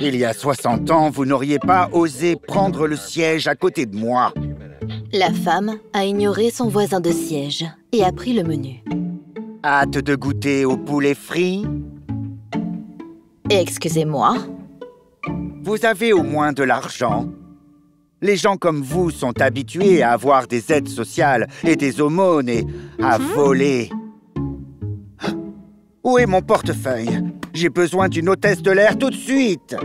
Il y a 60 ans, vous n'auriez pas osé prendre le siège à côté de moi. La femme a ignoré son voisin de siège et a pris le menu. Hâte de goûter au poulet frit? Excusez-moi. Vous avez au moins de l'argent. Les gens comme vous sont habitués à avoir des aides sociales et des aumônes et à voler. Où est mon portefeuille? J'ai besoin d'une hôtesse de l'air tout de suite.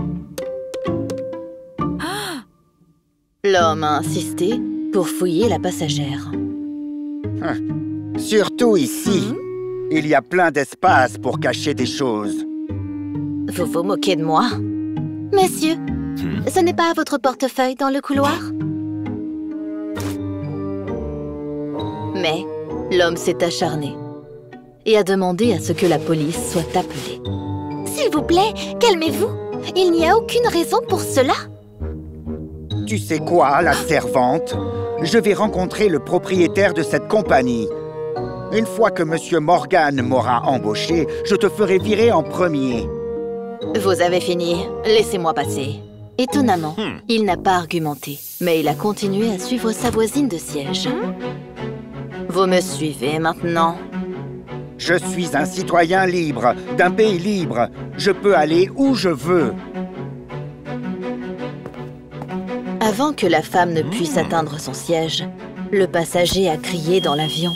L'homme a insisté pour fouiller la passagère. Surtout ici. Il y a plein d'espace pour cacher des choses. Vous vous moquez de moi? Monsieur, ce n'est pas votre portefeuille dans le couloir? Mais l'homme s'est acharné et a demandé à ce que la police soit appelée. S'il vous plaît, calmez-vous. Il n'y a aucune raison pour cela. Tu sais quoi, la servante? Je vais rencontrer le propriétaire de cette compagnie. Une fois que Monsieur Morgan m'aura embauché, je te ferai virer en premier. Vous avez fini. Laissez-moi passer. Étonnamment, il n'a pas argumenté, mais il a continué à suivre sa voisine de siège. Vous me suivez maintenant? Je suis un citoyen libre, d'un pays libre. Je peux aller où je veux. Avant que la femme ne puisse atteindre son siège, le passager a crié dans l'avion.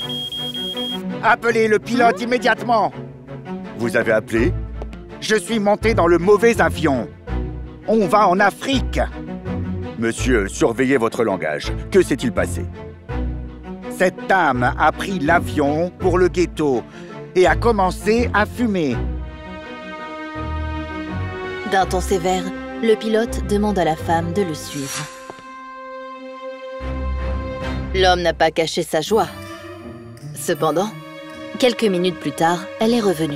Appelez le pilote immédiatement! Vous avez appelé? Je suis monté dans le mauvais avion. On va en Afrique. Monsieur, surveillez votre langage. Que s'est-il passé? Cette dame a pris l'avion pour le ghetto et a commencé à fumer. D'un ton sévère, le pilote demande à la femme de le suivre. L'homme n'a pas caché sa joie. Cependant, quelques minutes plus tard, elle est revenue.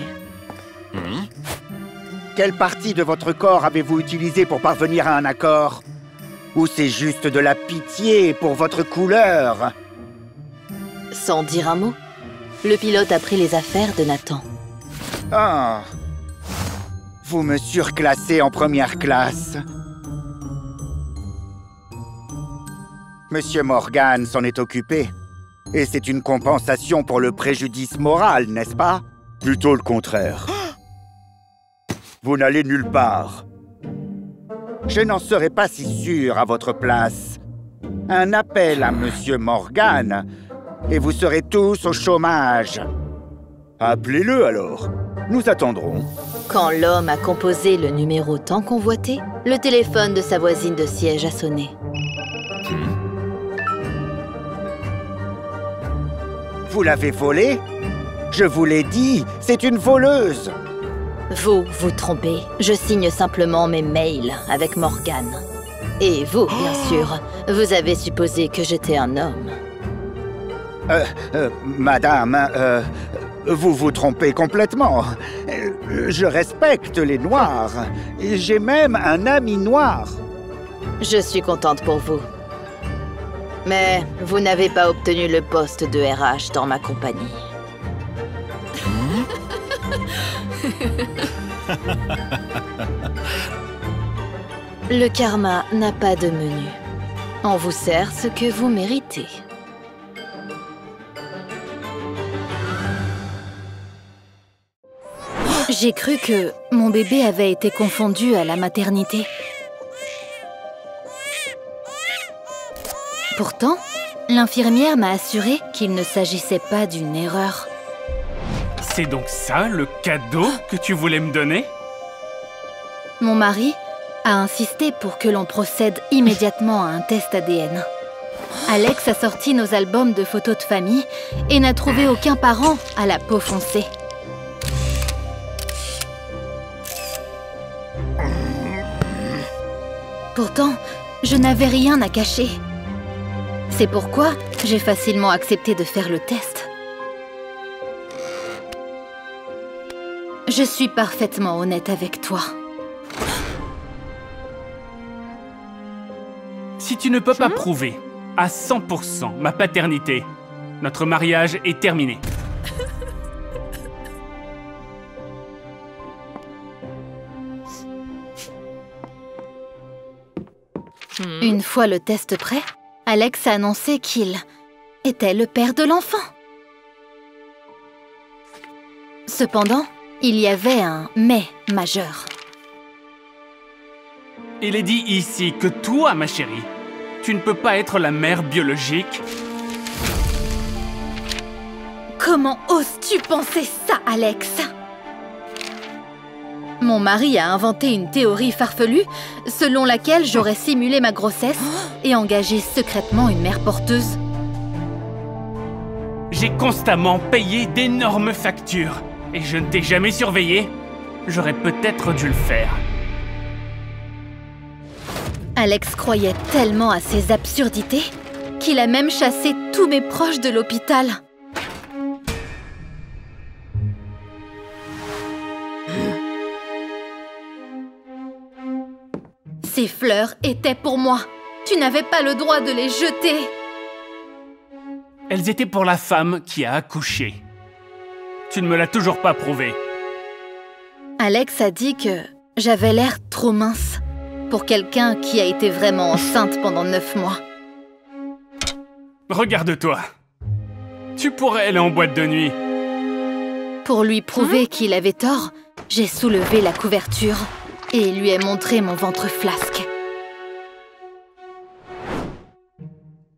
Quelle partie de votre corps avez-vous utilisé pour parvenir à un accord? Ou c'est juste de la pitié pour votre couleur? Sans dire un mot, le pilote a pris les affaires de Nathan. Ah! Vous me surclassez en première classe. Monsieur Morgan s'en est occupé. Et c'est une compensation pour le préjudice moral, n'est-ce pas? Plutôt le contraire. Vous n'allez nulle part. Je n'en serais pas si sûr à votre place. Un appel à Monsieur Morgan, et vous serez tous au chômage. Appelez-le alors. Nous attendrons. Quand l'homme a composé le numéro tant convoité, le téléphone de sa voisine de siège a sonné. Vous l'avez volée? Je vous l'ai dit, c'est une voleuse. Vous vous trompez. Je signe simplement mes mails avec Morgan. Et vous, bien sûr, vous avez supposé que j'étais un homme. Madame, vous vous trompez complètement. Je respecte les Noirs. J'ai même un ami noir. Je suis contente pour vous. Mais vous n'avez pas obtenu le poste de RH dans ma compagnie. Le karma n'a pas de menu. On vous sert ce que vous méritez. J'ai cru que mon bébé avait été confondu à la maternité. Pourtant, l'infirmière m'a assuré qu'il ne s'agissait pas d'une erreur. C'est donc ça, le cadeau que tu voulais me donner? Mon mari a insisté pour que l'on procède immédiatement à un test ADN. Alex a sorti nos albums de photos de famille et n'a trouvé aucun parent à la peau foncée. Pourtant, je n'avais rien à cacher. C'est pourquoi j'ai facilement accepté de faire le test. Je suis parfaitement honnête avec toi. Si tu ne peux pas prouver à 100% ma paternité, notre mariage est terminé. Une fois le test prêt, Alex a annoncé qu'il était le père de l'enfant. Cependant, il y avait un « mais » majeur. Il est dit ici que toi, ma chérie, tu ne peux pas être la mère biologique. Comment oses-tu penser ça, Alex? Mon mari a inventé une théorie farfelue selon laquelle j'aurais simulé ma grossesse et engagé secrètement une mère porteuse. J'ai constamment payé d'énormes factures et je ne t'ai jamais surveillé. J'aurais peut-être dû le faire. Alex croyait tellement à ces absurdités qu'il a même chassé tous mes proches de l'hôpital. Ces fleurs étaient pour moi. Tu n'avais pas le droit de les jeter. Elles étaient pour la femme qui a accouché. Tu ne me l'as toujours pas prouvé. Alex a dit que j'avais l'air trop mince pour quelqu'un qui a été vraiment enceinte pendant 9 mois. Regarde-toi. Tu pourrais aller en boîte de nuit. Pour lui prouver qu'il avait tort, j'ai soulevé la couverture et lui ai montré mon ventre flasque.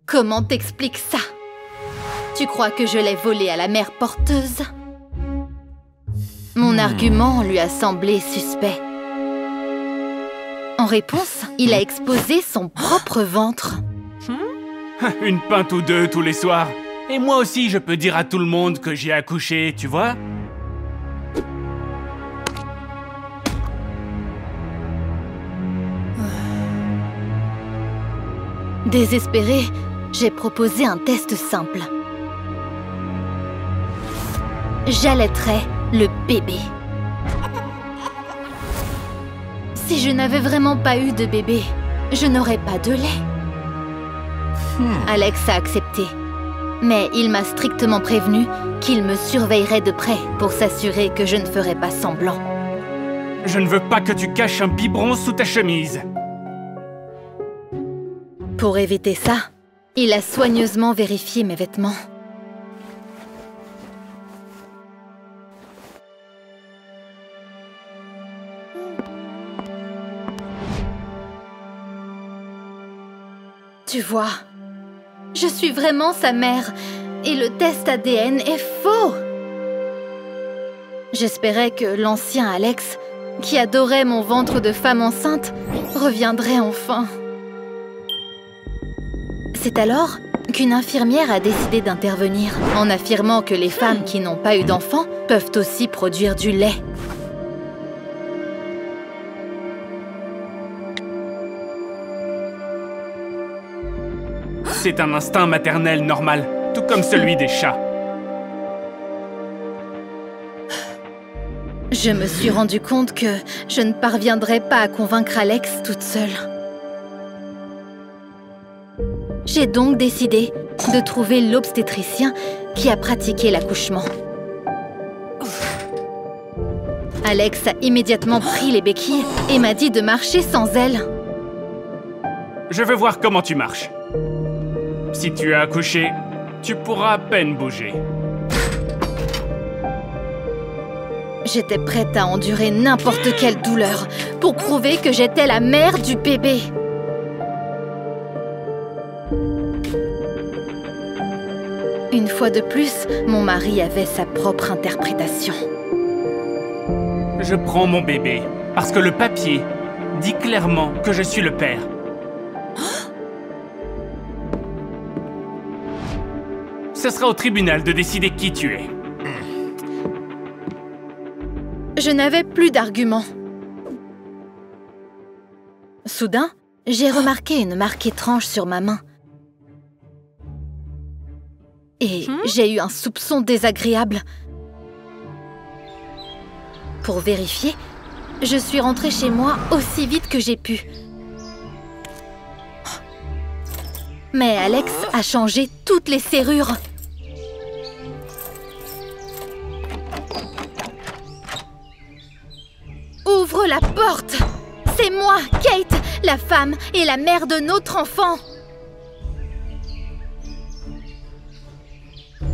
Comment t'expliques ça? Tu crois que je l'ai volé à la mère porteuse? Mon argument lui a semblé suspect. En réponse, il a exposé son propre ventre. Une pinte ou deux tous les soirs. Et moi aussi, je peux dire à tout le monde que j'ai accouché, tu vois? Désespérée, j'ai proposé un test simple. J'allaiterais le bébé. Si je n'avais vraiment pas eu de bébé, je n'aurais pas de lait. Alex a accepté, mais il m'a strictement prévenu qu'il me surveillerait de près pour s'assurer que je ne ferais pas semblant. Je ne veux pas que tu caches un biberon sous ta chemise. Pour éviter ça, il a soigneusement vérifié mes vêtements. Tu vois, je suis vraiment sa mère et le test ADN est faux. J'espérais que l'ancien Alex, qui adorait mon ventre de femme enceinte, reviendrait enfin. C'est alors qu'une infirmière a décidé d'intervenir en affirmant que les femmes qui n'ont pas eu d'enfants peuvent aussi produire du lait. C'est un instinct maternel normal, tout comme celui des chats. Je me suis rendu compte que je ne parviendrais pas à convaincre Alex toute seule. J'ai donc décidé de trouver l'obstétricien qui a pratiqué l'accouchement. Alex a immédiatement pris les béquilles et m'a dit de marcher sans elles. Je veux voir comment tu marches. Si tu as accouché, tu pourras à peine bouger. J'étais prête à endurer n'importe quelle douleur pour prouver que j'étais la mère du bébé. Une fois de plus, mon mari avait sa propre interprétation. Je prends mon bébé, parce que le papier dit clairement que je suis le père. Ce sera au tribunal de décider qui tu es. Je n'avais plus d'arguments. Soudain, j'ai remarqué une marque étrange sur ma main. Et j'ai eu un soupçon désagréable. Pour vérifier, je suis rentrée chez moi aussi vite que j'ai pu. Mais Alex a changé toutes les serrures. Ouvre la porte! C'est moi, Kate, la femme et la mère de notre enfant.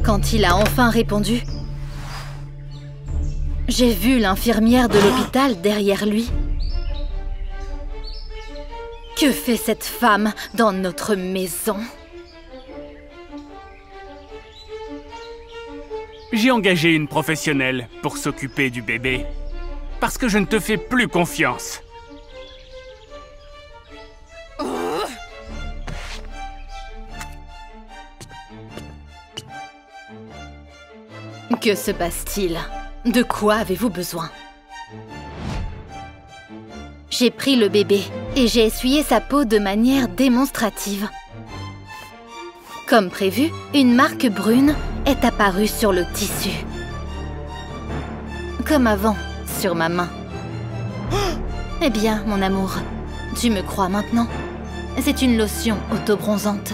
Quand il a enfin répondu, j'ai vu l'infirmière de l'hôpital derrière lui. Que fait cette femme dans notre maison? J'ai engagé une professionnelle pour s'occuper du bébé. Parce que je ne te fais plus confiance. Que se passe-t-il? De quoi avez-vous besoin? J'ai pris le bébé et j'ai essuyé sa peau de manière démonstrative. Comme prévu, une marque brune est apparue sur le tissu. Comme avant, sur ma main. Eh bien, mon amour, tu me crois maintenant? C'est une lotion auto-bronzante.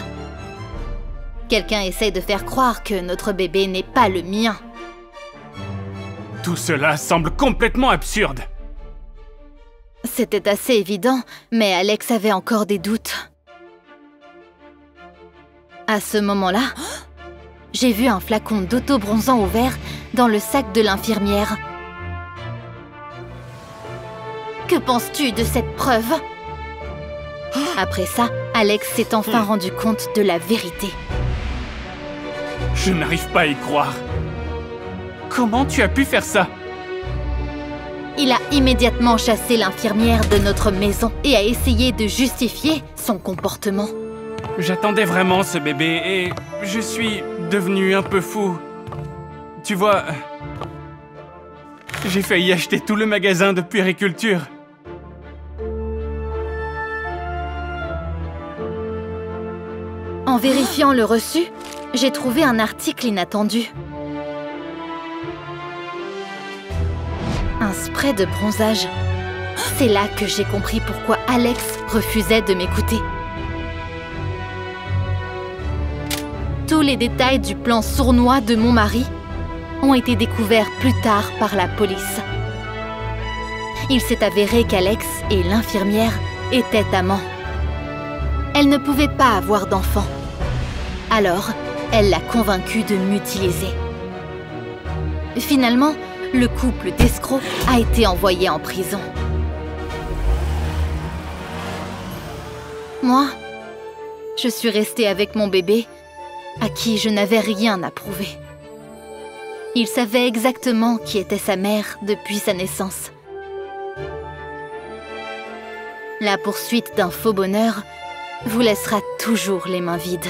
Quelqu'un essaie de faire croire que notre bébé n'est pas le mien. Tout cela semble complètement absurde. C'était assez évident, mais Alex avait encore des doutes. À ce moment-là, j'ai vu un flacon d'auto-bronzant au vert dans le sac de l'infirmière. Que penses-tu de cette preuve? Après ça, Alex s'est enfin rendu compte de la vérité. Je n'arrive pas à y croire. Comment tu as pu faire ça? Il a immédiatement chassé l'infirmière de notre maison et a essayé de justifier son comportement. J'attendais vraiment ce bébé et je suis devenu un peu fou. Tu vois, j'ai failli acheter tout le magasin de puériculture. En vérifiant le reçu, j'ai trouvé un article inattendu. Un spray de bronzage. C'est là que j'ai compris pourquoi Alex refusait de m'écouter. Tous les détails du plan sournois de mon mari ont été découverts plus tard par la police. Il s'est avéré qu'Alex et l'infirmière étaient amants. Elle ne pouvait pas avoir d'enfant. Alors, elle l'a convaincu de m'utiliser. Finalement, le couple d'escrocs a été envoyé en prison. Moi, je suis restée avec mon bébé, à qui je n'avais rien à prouver. Il savait exactement qui était sa mère depuis sa naissance. La poursuite d'un faux bonheur vous laissera toujours les mains vides.